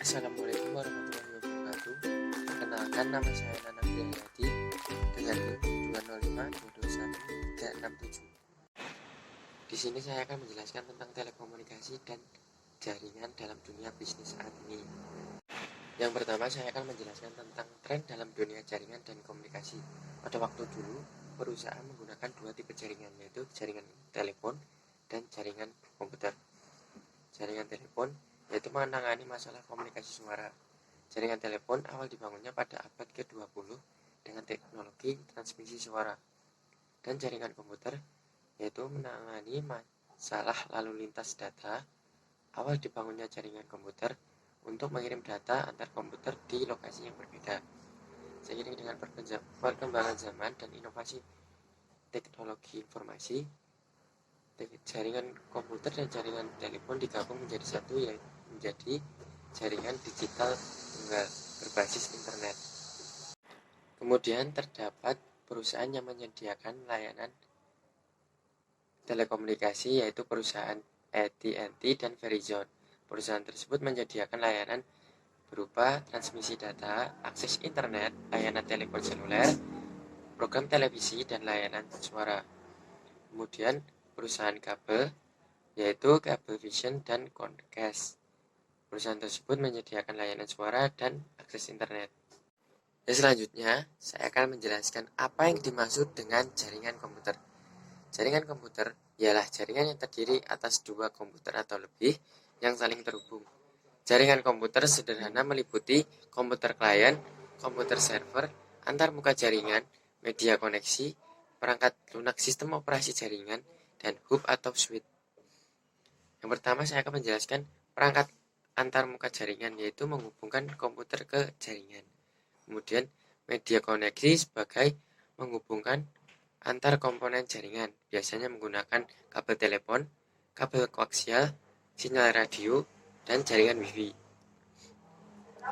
Assalamualaikum warahmatullahi wabarakatuh. Perkenalkan, nama saya Nanang Priyadi dengan NIM 205221367. Di sini saya akan menjelaskan tentang telekomunikasi dan jaringan dalam dunia bisnis saat ini. Yang pertama, saya akan menjelaskan tentang tren dalam dunia jaringan dan komunikasi. Pada waktu dulu, perusahaan menggunakan dua tipe jaringan, yaitu jaringan telepon dan jaringan komputer. Jaringan telepon yaitu menangani masalah komunikasi suara. Jaringan telepon awal dibangunnya pada abad ke-20 dengan teknologi transmisi suara. Dan jaringan komputer yaitu menangani masalah lalu lintas data. Awal dibangunnya jaringan komputer untuk mengirim data antar komputer di lokasi yang berbeda. Seiring dengan perkembangan zaman dan inovasi teknologi informasi, jaringan komputer dan jaringan telepon digabung menjadi satu, yaitu menjadi jaringan digital tunggal berbasis internet. Kemudian terdapat perusahaan yang menyediakan layanan telekomunikasi, yaitu perusahaan AT&T dan Verizon. Perusahaan tersebut menyediakan layanan berupa transmisi data, akses internet, layanan telepon seluler, program televisi, dan layanan suara. Kemudian perusahaan kabel, yaitu Cablevision dan Comcast. Perusahaan tersebut menyediakan layanan suara dan akses internet. Selanjutnya, saya akan menjelaskan apa yang dimaksud dengan jaringan komputer. Jaringan komputer ialah jaringan yang terdiri atas dua komputer atau lebih yang saling terhubung. Jaringan komputer sederhana meliputi komputer klien, komputer server, antar muka jaringan, media koneksi, perangkat lunak sistem operasi jaringan, dan hub atau switch. Yang pertama, saya akan menjelaskan perangkat antar muka jaringan, yaitu menghubungkan komputer ke jaringan. Kemudian media koneksi sebagai menghubungkan antar komponen jaringan, biasanya menggunakan kabel telepon, kabel koaksial, sinyal radio, dan jaringan Wi-Fi.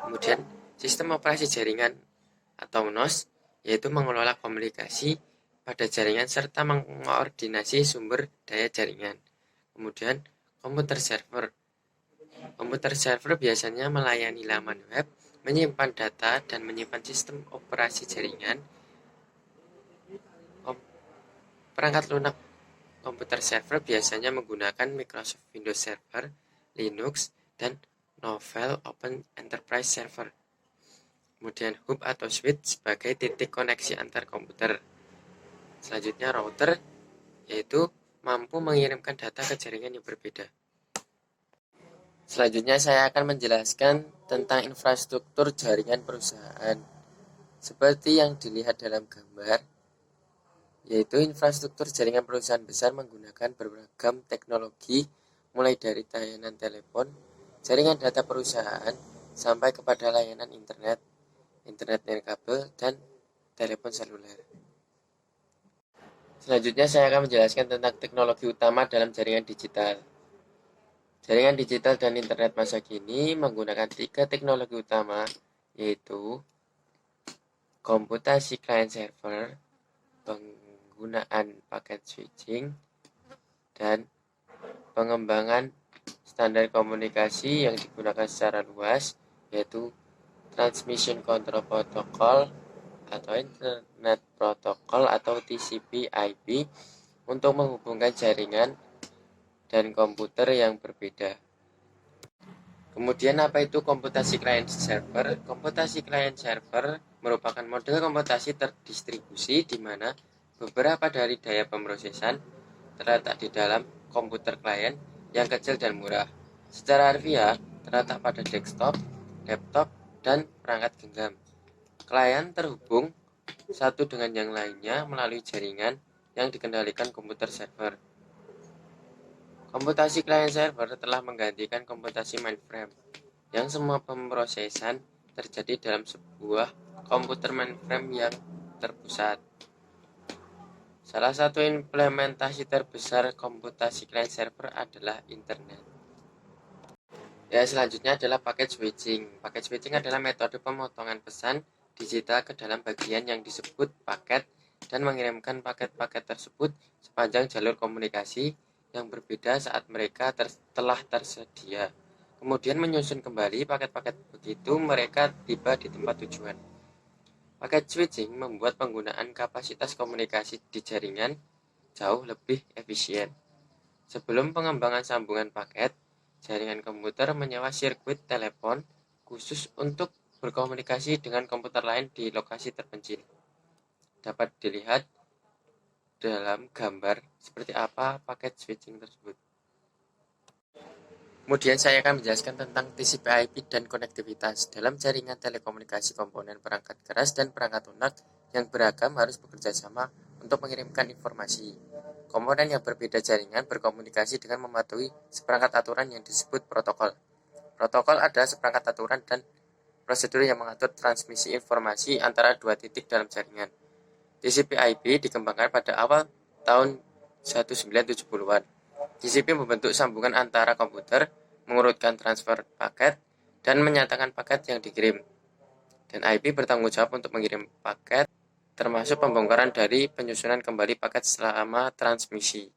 Kemudian sistem operasi jaringan atau NOS, yaitu mengelola komunikasi pada jaringan serta mengkoordinasi sumber daya jaringan. Kemudian komputer server. Komputer server biasanya melayani laman web, menyimpan data, dan menyimpan sistem operasi jaringan. Perangkat lunak komputer server biasanya menggunakan Microsoft Windows Server, Linux, dan Novell Open Enterprise Server. Kemudian hub atau switch sebagai titik koneksi antar komputer. Selanjutnya router, yaitu mampu mengirimkan data ke jaringan yang berbeda. Selanjutnya saya akan menjelaskan tentang infrastruktur jaringan perusahaan. Seperti yang dilihat dalam gambar, yaitu infrastruktur jaringan perusahaan besar menggunakan beragam teknologi, mulai dari layanan telepon, jaringan data perusahaan, sampai kepada layanan internet nirkabel, dan telepon seluler. Selanjutnya saya akan menjelaskan tentang teknologi utama dalam jaringan digital. Jaringan digital dan internet masa kini menggunakan 3 teknologi utama, yaitu komputasi client-server, penggunaan paket switching, dan pengembangan standar komunikasi yang digunakan secara luas, yaitu Transmission Control Protocol atau Internet Protocol atau TCP/IP untuk menghubungkan jaringan dan komputer yang berbeda. Kemudian apa itu komputasi client server? Komputasi client server merupakan model komputasi terdistribusi di mana beberapa dari daya pemrosesan terletak di dalam komputer klien yang kecil dan murah. Secara harfiah terletak pada desktop, laptop, dan perangkat genggam. Klien terhubung satu dengan yang lainnya melalui jaringan yang dikendalikan komputer server. Komputasi client server telah menggantikan komputasi mainframe, yang semua pemrosesan terjadi dalam sebuah komputer mainframe yang terpusat. Salah satu implementasi terbesar komputasi client server adalah internet. Selanjutnya adalah paket switching. Paket switching adalah metode pemotongan pesan digital ke dalam bagian yang disebut paket dan mengirimkan paket-paket tersebut sepanjang jalur komunikasi yang berbeda saat mereka telah tersedia. kemudian menyusun kembali paket-paket begitu mereka tiba di tempat tujuan. Paket switching membuat penggunaan kapasitas komunikasi di jaringan jauh lebih efisien. Sebelum pengembangan sambungan paket, jaringan komputer menyewa sirkuit telepon khusus untuk berkomunikasi dengan komputer lain di lokasi terpencil. Dapat dilihat dalam gambar seperti apa paket switching tersebut. Kemudian saya akan menjelaskan tentang TCP/IP dan konektivitas. Dalam jaringan telekomunikasi, komponen perangkat keras dan perangkat lunak yang beragam harus bekerja sama untuk mengirimkan informasi. Komponen yang berbeda jaringan berkomunikasi dengan mematuhi seperangkat aturan yang disebut protokol. Protokol adalah seperangkat aturan dan prosedur yang mengatur transmisi informasi antara dua titik dalam jaringan. TCP/IP dikembangkan pada awal tahun 1970-an. TCP membentuk sambungan antara komputer, mengurutkan transfer paket, dan menyatakan paket yang dikirim. Dan IP bertanggung jawab untuk mengirim paket, termasuk pembongkaran dari penyusunan kembali paket selama transmisi.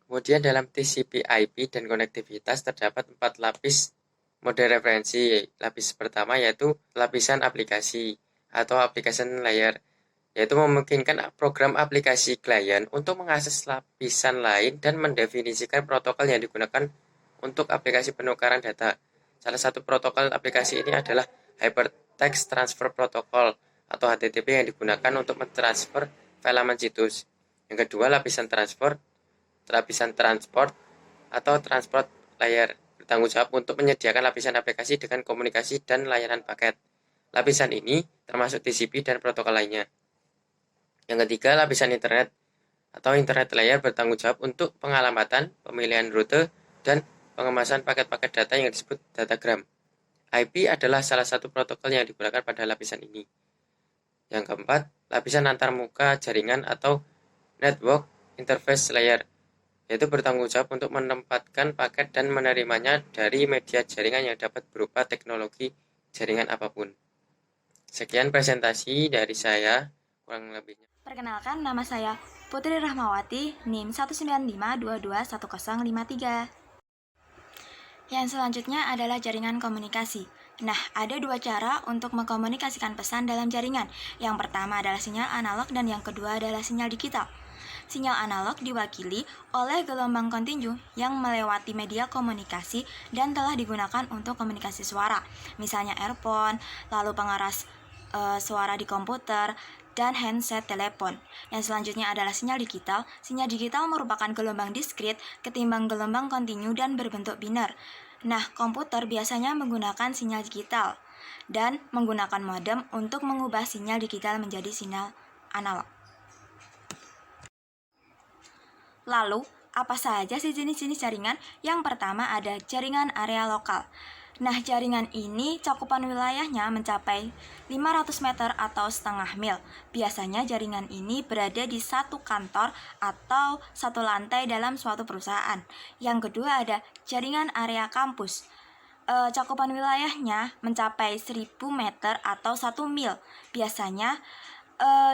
Kemudian dalam TCP/IP dan konektivitas terdapat 4 lapis mode referensi. Lapis pertama yaitu lapisan aplikasi atau application layer, yaitu memungkinkan program aplikasi klien untuk mengakses lapisan lain dan mendefinisikan protokol yang digunakan untuk aplikasi penukaran data. Salah satu protokol aplikasi ini adalah Hypertext Transfer Protocol atau HTTP yang digunakan untuk mentransfer file laman situs. Yang kedua, lapisan transport atau transport layer bertanggung jawab untuk menyediakan lapisan aplikasi dengan komunikasi dan layanan paket. Lapisan ini termasuk TCP dan protokol lainnya. Yang ketiga, lapisan internet atau internet layer bertanggung jawab untuk pengalamatan, pemilihan rute, dan pengemasan paket-paket data yang disebut datagram. IP adalah salah satu protokol yang digunakan pada lapisan ini. Yang keempat, lapisan antarmuka jaringan atau network interface layer, yaitu bertanggung jawab untuk menempatkan paket dan menerimanya dari media jaringan yang dapat berupa teknologi jaringan apapun. Sekian presentasi dari saya, kurang lebihnya. Perkenalkan, nama saya Putri Rahmawati, NIM 195221053. Yang selanjutnya adalah jaringan komunikasi. Nah, ada dua cara untuk mengkomunikasikan pesan dalam jaringan. Yang pertama adalah sinyal analog dan yang kedua adalah sinyal digital. Sinyal analog diwakili oleh gelombang kontinu yang melewati media komunikasi dan telah digunakan untuk komunikasi suara, misalnya earphone, lalu pengeras suara di komputer, dan handset telepon. Yang selanjutnya adalah sinyal digital. Sinyal digital merupakan gelombang diskrit ketimbang gelombang kontinu dan berbentuk biner. Nah, komputer biasanya menggunakan sinyal digital dan menggunakan modem untuk mengubah sinyal digital menjadi sinyal analog. Lalu, apa saja sih jenis-jenis jaringan? Yang pertama ada jaringan area lokal. Nah, jaringan ini cakupan wilayahnya mencapai 500 meter atau setengah mil. Biasanya jaringan ini berada di satu kantor atau satu lantai dalam suatu perusahaan. Yang kedua ada jaringan area kampus. Cakupan wilayahnya mencapai 1000 meter atau 1 mil. Biasanya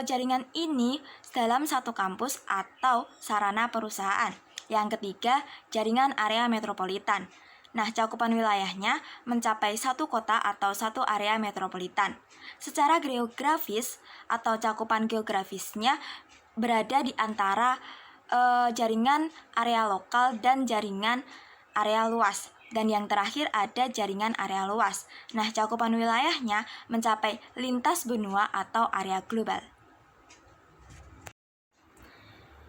jaringan ini dalam satu kampus atau sarana perusahaan. Yang ketiga, jaringan area metropolitan. Nah, cakupan wilayahnya mencapai satu kota atau satu area metropolitan. Secara geografis atau cakupan geografisnya berada di antara jaringan area lokal dan jaringan area luas. Dan yang terakhir ada jaringan area luas. Nah, cakupan wilayahnya mencapai lintas benua atau area global.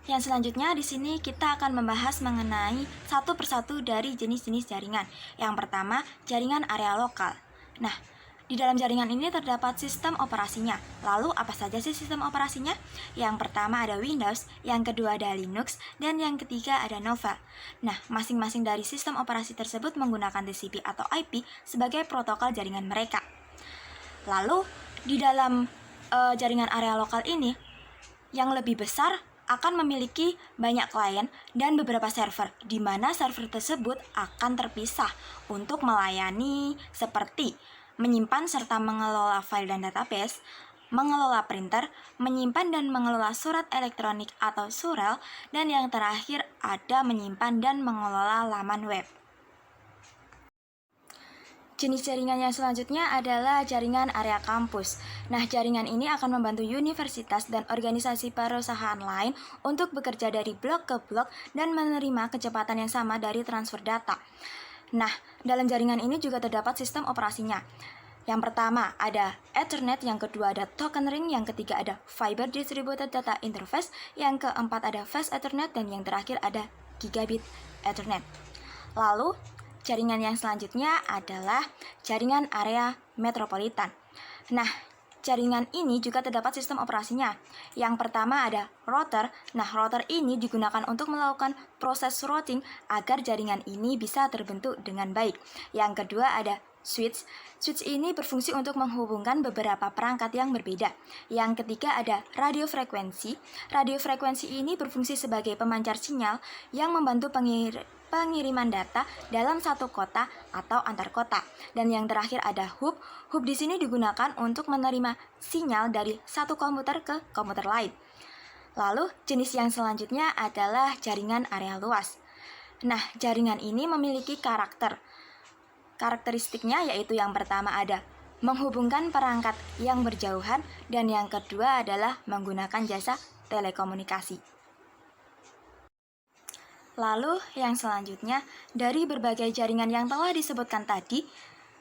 Yang selanjutnya di sini kita akan membahas mengenai satu persatu dari jenis-jenis jaringan. Yang pertama, jaringan area lokal. Nah, di dalam jaringan ini terdapat sistem operasinya. Lalu apa saja sih sistem operasinya? Yang pertama ada Windows, yang kedua ada Linux, dan yang ketiga ada Novel. Nah, masing-masing dari sistem operasi tersebut menggunakan TCP atau IP sebagai protokol jaringan mereka. Lalu di dalam jaringan area lokal ini, yang lebih besar akan memiliki banyak klien dan beberapa server, di mana server tersebut akan terpisah untuk melayani seperti menyimpan serta mengelola file dan database, mengelola printer, menyimpan dan mengelola surat elektronik atau surel, dan yang terakhir ada menyimpan dan mengelola laman web. Jenis jaringan yang selanjutnya adalah jaringan area kampus. Nah, jaringan ini akan membantu universitas dan organisasi perusahaan lain untuk bekerja dari blok ke blok dan menerima kecepatan yang sama dari transfer data. Nah, dalam jaringan ini juga terdapat sistem operasinya. Yang pertama ada Ethernet, yang kedua ada Token Ring, yang ketiga ada Fiber Distributed Data Interface, yang keempat ada Fast Ethernet, dan yang terakhir ada Gigabit Ethernet. Lalu, jaringan yang selanjutnya adalah jaringan area metropolitan. Nah, jaringan ini juga terdapat sistem operasinya. Yang pertama ada router. Nah, router ini digunakan untuk melakukan proses routing agar jaringan ini bisa terbentuk dengan baik. Yang kedua ada switch. Switch ini berfungsi untuk menghubungkan beberapa perangkat yang berbeda. Yang ketiga ada radio frekuensi. Radio frekuensi ini berfungsi sebagai pemancar sinyal yang membantu pengiriman data dalam satu kota atau antar kota. Dan yang terakhir ada hub. Hub di sini digunakan untuk menerima sinyal dari satu komputer ke komputer lain. Lalu jenis yang selanjutnya adalah jaringan area luas. Nah, jaringan ini memiliki karakteristiknya, yaitu yang pertama ada menghubungkan perangkat yang berjauhan, dan yang kedua adalah menggunakan jasa telekomunikasi. Lalu yang selanjutnya, dari berbagai jaringan yang telah disebutkan tadi,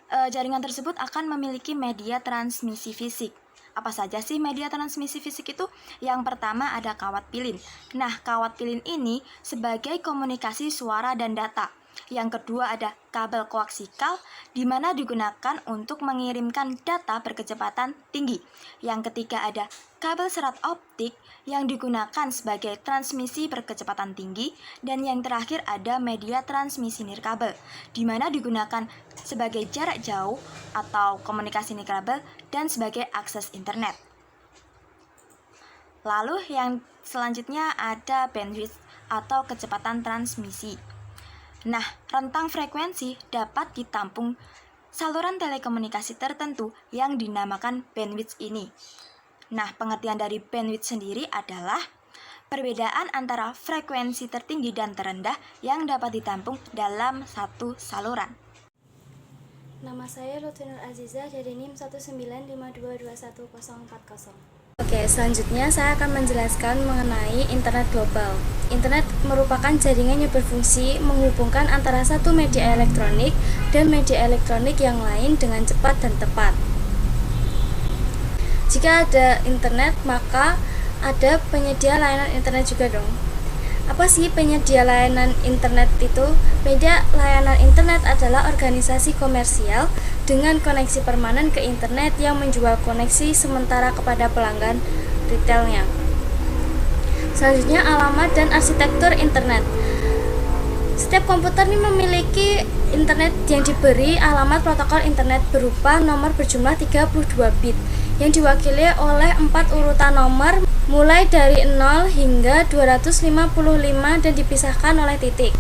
jaringan tersebut akan memiliki media transmisi fisik. Apa saja sih media transmisi fisik itu? Yang pertama ada kawat pilin. Nah, kawat pilin ini sebagai komunikasi suara dan data. Yang kedua ada kabel koaksikal, di mana digunakan untuk mengirimkan data berkecepatan tinggi. Yang ketiga ada kabel serat optik yang digunakan sebagai transmisi berkecepatan tinggi. Dan yang terakhir ada media transmisi nirkabel, di mana digunakan sebagai jarak jauh atau komunikasi nirkabel dan sebagai akses internet. Lalu yang selanjutnya ada bandwidth atau kecepatan transmisi. Nah, rentang frekuensi dapat ditampung saluran telekomunikasi tertentu yang dinamakan bandwidth ini. Nah, pengertian dari bandwidth sendiri adalah perbedaan antara frekuensi tertinggi dan terendah yang dapat ditampung dalam satu saluran. Nama saya Lutfinur Aziza dari NIM 195221040. Oke, selanjutnya saya akan menjelaskan mengenai internet global. Internet merupakan jaringan yang berfungsi menghubungkan antara satu media elektronik dan media elektronik yang lain dengan cepat dan tepat. Jika ada internet, maka ada penyedia layanan internet juga dong. Apa sih penyedia layanan internet itu? Penyedia layanan internet adalah organisasi komersial dengan koneksi permanen ke internet yang menjual koneksi sementara kepada pelanggan retailnya. Selanjutnya, alamat dan arsitektur internet. Setiap komputer ini memiliki internet yang diberi alamat protokol internet berupa nomor berjumlah 32 bit yang diwakili oleh 4 urutan nomor mulai dari 0 hingga 255 dan dipisahkan oleh titik.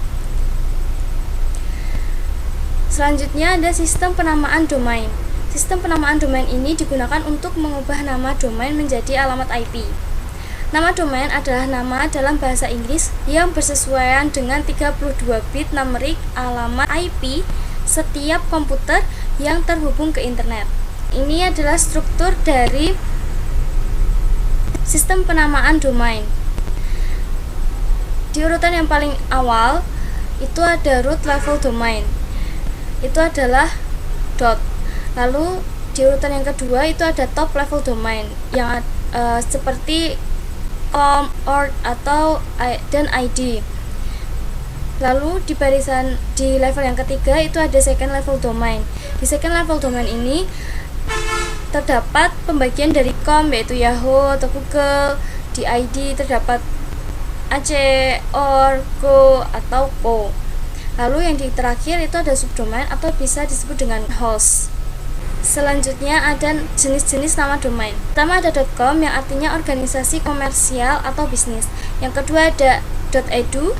Selanjutnya ada sistem penamaan domain. Sistem penamaan domain ini digunakan untuk mengubah nama domain menjadi alamat IP. Nama domain adalah nama dalam bahasa Inggris yang bersesuaian dengan 32 bit numerik alamat IP setiap komputer yang terhubung ke internet. Ini adalah struktur dari sistem penamaan domain. Di urutan yang paling awal itu ada root level domain. Itu adalah dot. Lalu di urutan yang kedua itu ada top level domain yang seperti com, org atau dan id. Lalu di barisan di level yang ketiga itu ada second level domain. Di second level domain ini terdapat pembagian dari com, yaitu Yahoo atau Google. Di id terdapat ac, org, go atau co. Lalu yang di terakhir itu ada subdomain atau bisa disebut dengan host. Selanjutnya ada jenis-jenis nama domain. Pertama ada .com yang artinya organisasi komersial atau bisnis. Yang kedua ada .edu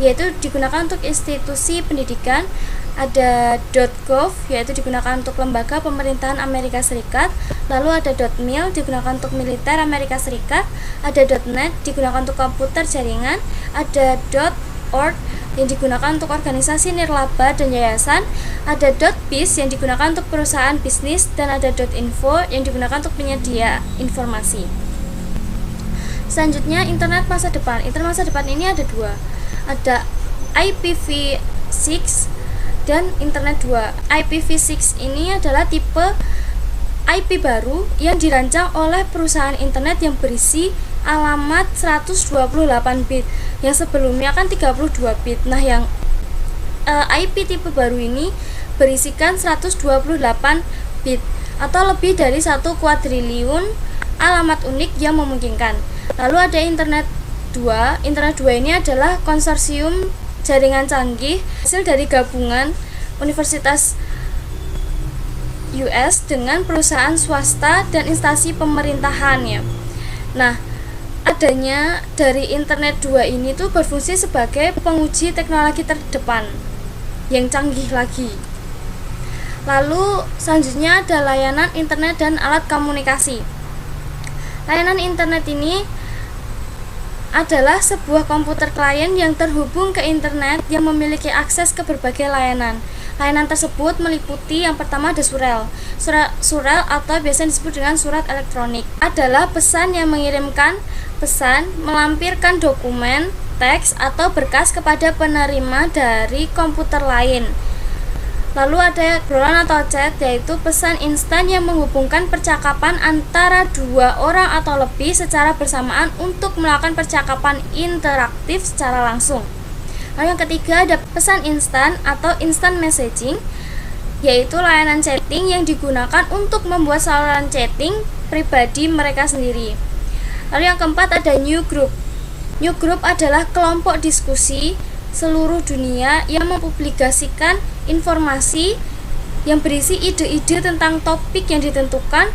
yaitu digunakan untuk institusi pendidikan. Ada .gov yaitu digunakan untuk lembaga pemerintahan Amerika Serikat. Lalu ada .mil digunakan untuk militer Amerika Serikat. Ada .net digunakan untuk komputer jaringan. Ada .org yang digunakan untuk organisasi nirlaba dan yayasan, ada .biz yang digunakan untuk perusahaan bisnis, dan ada .info yang digunakan untuk penyedia informasi. Selanjutnya, internet masa depan. Internet masa depan ini ada dua. Ada IPv6 dan internet 2. IPv6 ini adalah tipe IP baru yang dirancang oleh perusahaan internet yang berisi alamat 128 bit, yang sebelumnya kan 32 bit. Nah, yang IP tipe baru ini berisikan 128 bit atau lebih dari 1 kuadriliun alamat unik yang memungkinkan. Lalu ada internet 2. Internet 2 ini adalah konsorsium jaringan canggih hasil dari gabungan Universitas US dengan perusahaan swasta dan instansi pemerintahannya. Nah, adanya dari internet 2 ini tuh berfungsi sebagai penguji teknologi terdepan yang canggih lagi. Lalu selanjutnya ada layanan internet dan alat komunikasi. Layanan internet ini adalah sebuah komputer klien yang terhubung ke internet yang memiliki akses ke berbagai layanan. Layanan tersebut meliputi yang pertama ada surel. Surel atau biasa disebut dengan surat elektronik adalah pesan yang mengirimkan pesan, melampirkan dokumen, teks, atau berkas kepada penerima dari komputer lain. Lalu ada obrolan atau chat, yaitu pesan instan yang menghubungkan percakapan antara dua orang atau lebih secara bersamaan untuk melakukan percakapan interaktif secara langsung. Lalu yang ketiga ada pesan instan atau instant messaging, yaitu layanan chatting yang digunakan untuk membuat saluran chatting pribadi mereka sendiri. Lalu yang keempat ada newsgroup. Newsgroup adalah kelompok diskusi seluruh dunia yang mempublikasikan informasi yang berisi ide-ide tentang topik yang ditentukan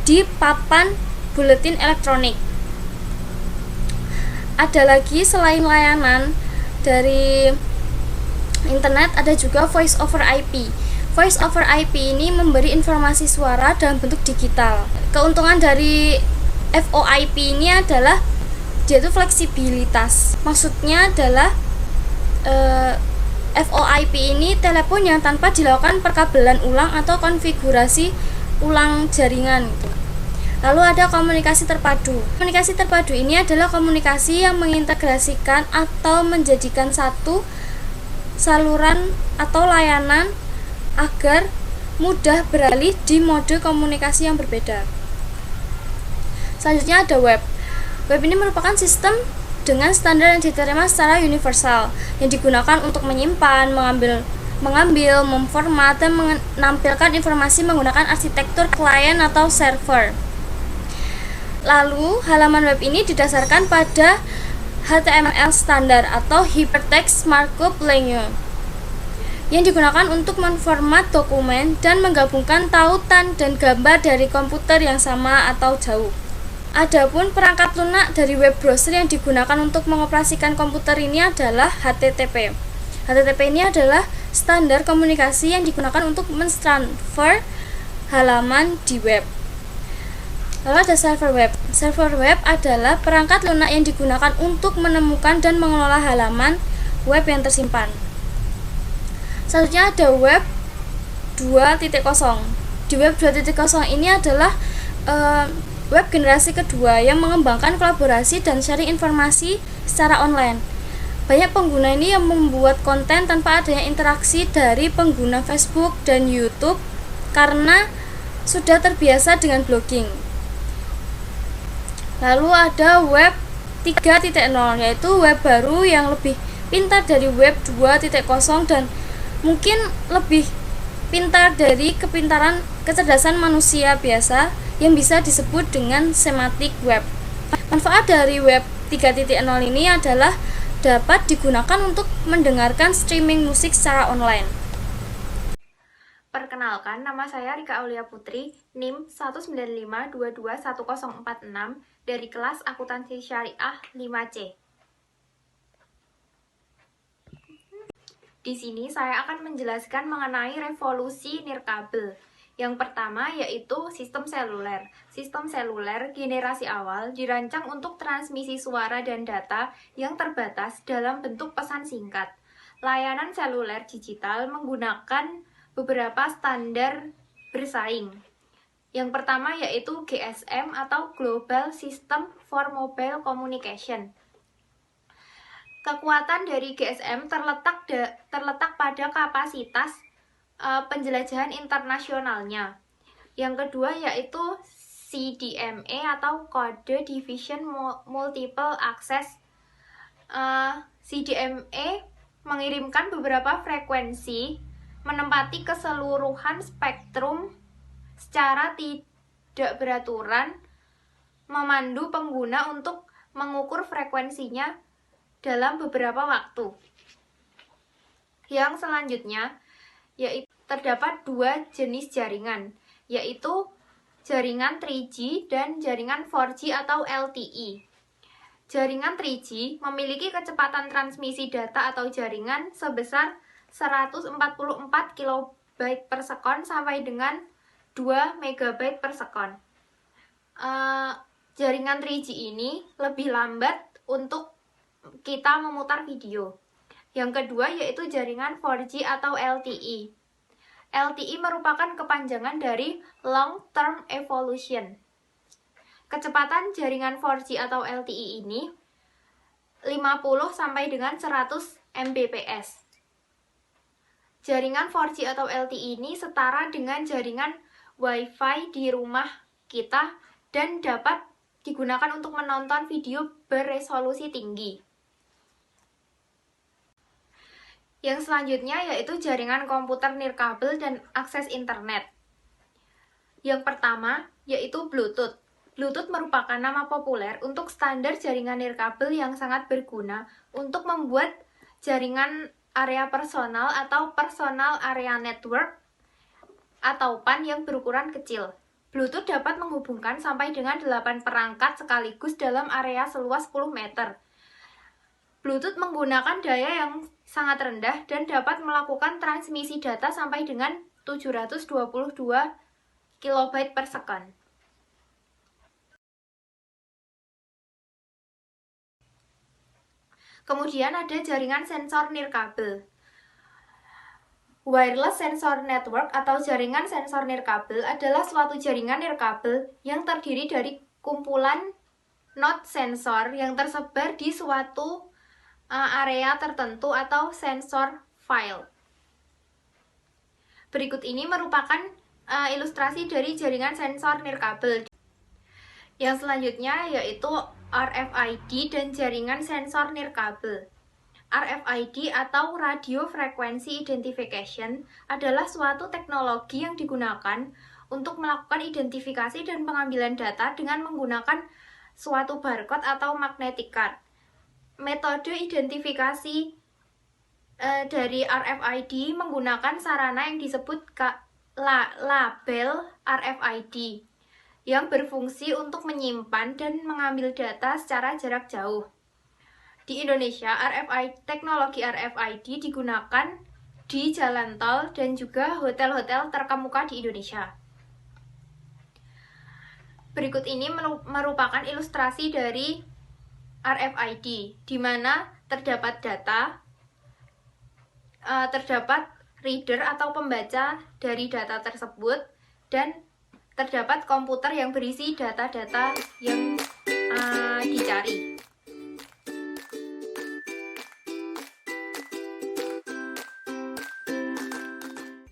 di papan buletin elektronik. Ada lagi selain layanan dari internet, ada juga voice over IP. Voice over IP ini memberi informasi suara dalam bentuk digital. Keuntungan dari VoIP ini adalah yaitu fleksibilitas. Maksudnya adalah VoIP ini telepon yang tanpa dilakukan perkabelan ulang atau konfigurasi ulang jaringan gitu. Lalu ada komunikasi terpadu. Komunikasi terpadu ini adalah komunikasi yang mengintegrasikan atau menjadikan satu saluran atau layanan agar mudah beralih di mode komunikasi yang berbeda. Selanjutnya ada web. Web ini merupakan sistem dengan standar yang diterima secara universal yang digunakan untuk menyimpan, mengambil, memformat, dan menampilkan informasi menggunakan arsitektur klien atau server. Lalu, halaman web ini didasarkan pada HTML standar atau Hypertext Markup Language yang digunakan untuk memformat dokumen dan menggabungkan tautan dan gambar dari komputer yang sama atau jauh. Adapun perangkat lunak dari web browser yang digunakan untuk mengoperasikan komputer ini adalah HTTP. HTTP ini adalah standar komunikasi yang digunakan untuk mentransfer halaman di web. Lalu ada server web. Server web adalah perangkat lunak yang digunakan untuk menemukan dan mengelola halaman web yang tersimpan. Selanjutnya ada web 2.0. Di web 2.0 ini adalah web generasi kedua yang mengembangkan kolaborasi dan sharing informasi secara online. Banyak pengguna ini yang membuat konten tanpa adanya interaksi dari pengguna Facebook dan YouTube karena sudah terbiasa dengan blogging. Lalu ada web 3.0, yaitu web baru yang lebih pintar dari web 2.0 dan mungkin lebih pintar dari kecerdasan manusia biasa yang bisa disebut dengan semantik web. Manfaat dari web 3.0 ini adalah dapat digunakan untuk mendengarkan streaming musik secara online. Perkenalkan, nama saya Rika Aulia Putri, NIM 195221046 dari kelas Akuntansi Syariah 5C. Di sini saya akan menjelaskan mengenai revolusi nirkabel. Yang pertama yaitu sistem seluler. Sistem seluler generasi awal dirancang untuk transmisi suara dan data yang terbatas dalam bentuk pesan singkat. layanan seluler digital menggunakan beberapa standar bersaing. Yang pertama yaitu GSM atau Global System for Mobile Communication. Kekuatan dari GSM terletak pada kapasitas penjelajahan internasionalnya. Yang kedua yaitu CDMA atau Code Division Multiple Access. CDMA mengirimkan beberapa frekuensi menempati keseluruhan spektrum secara tidak beraturan, memandu pengguna untuk mengukur frekuensinya dalam beberapa waktu. Yang selanjutnya yaitu terdapat dua jenis jaringan, yaitu jaringan 3G dan jaringan 4G atau LTE. Jaringan 3G memiliki kecepatan transmisi data atau jaringan sebesar 144 KB per sekon sampai dengan 2 MB per sekon. Jaringan 3G ini lebih lambat untuk kita memutar video. Yang kedua yaitu jaringan 4G atau LTE. LTE merupakan kepanjangan dari Long Term Evolution. Kecepatan jaringan 4G atau LTE ini 50 sampai dengan 100 Mbps. Jaringan 4G atau LTE ini setara dengan jaringan Wi-Fi di rumah kita dan dapat digunakan untuk menonton video beresolusi tinggi. Yang selanjutnya yaitu jaringan komputer nirkabel dan akses internet. Yang pertama yaitu Bluetooth. Bluetooth merupakan nama populer untuk standar jaringan nirkabel yang sangat berguna untuk membuat jaringan area personal atau personal area network atau PAN yang berukuran kecil. Bluetooth dapat menghubungkan sampai dengan 8 perangkat sekaligus dalam area seluas 10 meter. Bluetooth menggunakan daya yang sangat rendah dan dapat melakukan transmisi data sampai dengan 722 KB per sekon. Kemudian ada jaringan sensor nirkabel. Wireless Sensor Network atau jaringan sensor nirkabel adalah suatu jaringan nirkabel yang terdiri dari kumpulan node sensor yang tersebar di suatu area tertentu atau sensor file. Berikut ini merupakan ilustrasi dari jaringan sensor nirkabel. Yang selanjutnya yaitu RFID dan jaringan sensor nirkabel. RFID atau Radio Frequency Identification adalah suatu teknologi yang digunakan untuk melakukan identifikasi dan pengambilan data dengan menggunakan suatu barcode atau magnetic card. Metode identifikasi dari RFID menggunakan sarana yang disebut label RFID yang berfungsi untuk menyimpan dan mengambil data secara jarak jauh. Di Indonesia, teknologi RFID digunakan di jalan tol dan juga hotel-hotel terkemuka di Indonesia. Berikut ini merupakan ilustrasi dari RFID, di mana terdapat data, terdapat reader atau pembaca dari data tersebut, dan terdapat komputer yang berisi data-data yang dicari.